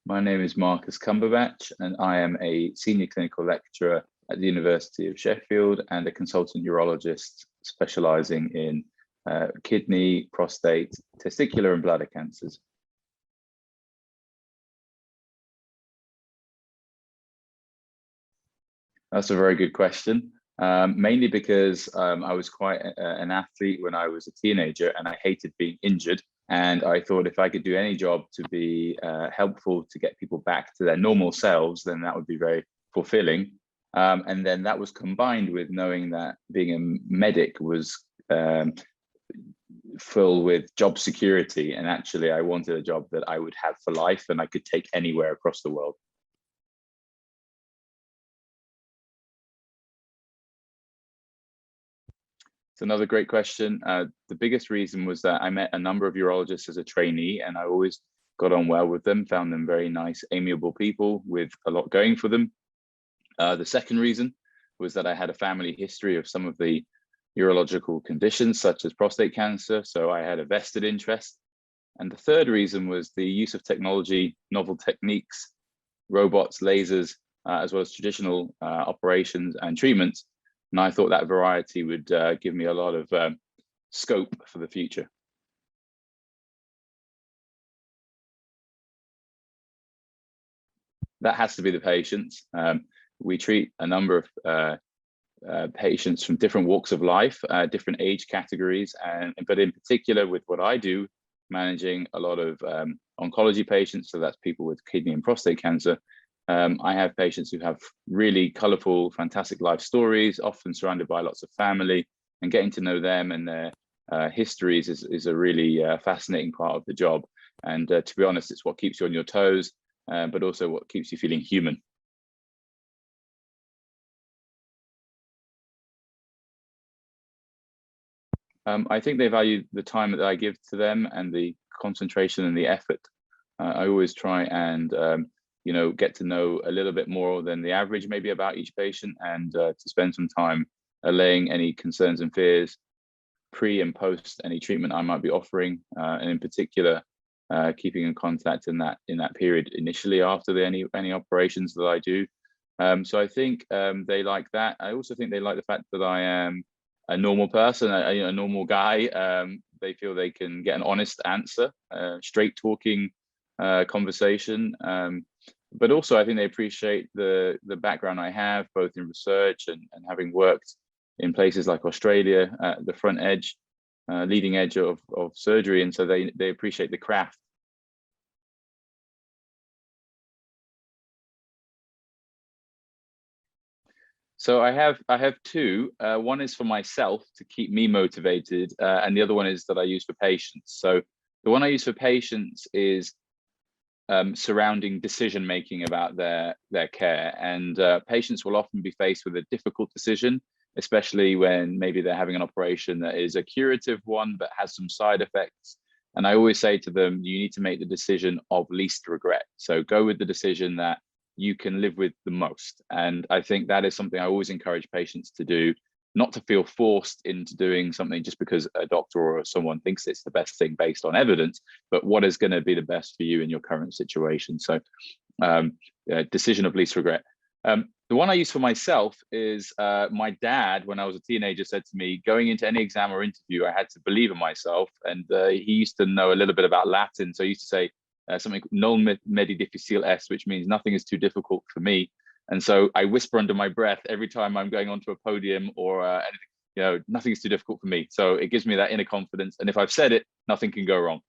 My name is Marcus Cumberbatch, and I am a senior clinical lecturer at the University of Sheffield and a consultant urologist specialising in kidney, prostate, testicular and bladder cancers. That's a very good question. Mainly because I was quite an athlete when I was a teenager and I hated being injured. And I thought if I could do any job to be helpful to get people back to their normal selves, then that would be very fulfilling. And then that was combined with knowing that being a medic was filled with job security. And actually, I wanted a job that I would have for life and I could take anywhere across the world. It's another great question. The biggest reason was that I met a number of urologists as a trainee and I always got on well with them, found them very nice, amiable people with a lot going for them. The second reason was that I had a family history of some of the urological conditions such as prostate cancer, so I had a vested interest. And the third reason was the use of technology, novel techniques, robots, lasers, as well as traditional operations and treatments. And I thought that variety would give me a lot of scope for the future. That has to be the patients. We treat a number of patients from different walks of life, different age categories, but in particular with what I do, managing a lot of oncology patients, so that's people with kidney and prostate cancer. I have patients who have really colorful, fantastic life stories, often surrounded by lots of family, and getting to know them and their histories is a really fascinating part of the job. And to be honest, it's what keeps you on your toes, but also what keeps you feeling human. I think they value the time that I give to them and the concentration and the effort. I always try and get to know a little bit more than the average maybe about each patient, and to spend some time allaying any concerns and fears pre and post any treatment I might be offering, and in particular keeping in contact in that period initially after any operations that I do. So I think they like that. I also think they like the fact that I am a normal person, a normal guy. They feel they can get an honest answer, straight talking conversation. But also I think they appreciate the background I have, both in research and having worked in places like Australia at the front edge, leading edge of surgery. And so they appreciate the craft. So I have two. One is for myself to keep me motivated, and the other one is that I use for patients. So the one I use for patients is surrounding decision making about their care, and patients will often be faced with a difficult decision, especially when maybe they're having an operation that is a curative one but has some side effects. And I always say to them, you need to make the decision of least regret. So go with the decision that you can live with the most. And I think that is something I always encourage patients to do, not to feel forced into doing something just because a doctor or someone thinks it's the best thing based on evidence, but what is going to be the best for you in your current situation. So decision of least regret. The one I use for myself is my dad, when I was a teenager, said to me, going into any exam or interview, I had to believe in myself. And he used to know a little bit about Latin. So he used to say something, non medi difficile est, which means nothing is too difficult for me. And so I whisper under my breath every time I'm going onto a podium or anything, nothing is too difficult for me. So it gives me that inner confidence. And if I've said it, nothing can go wrong.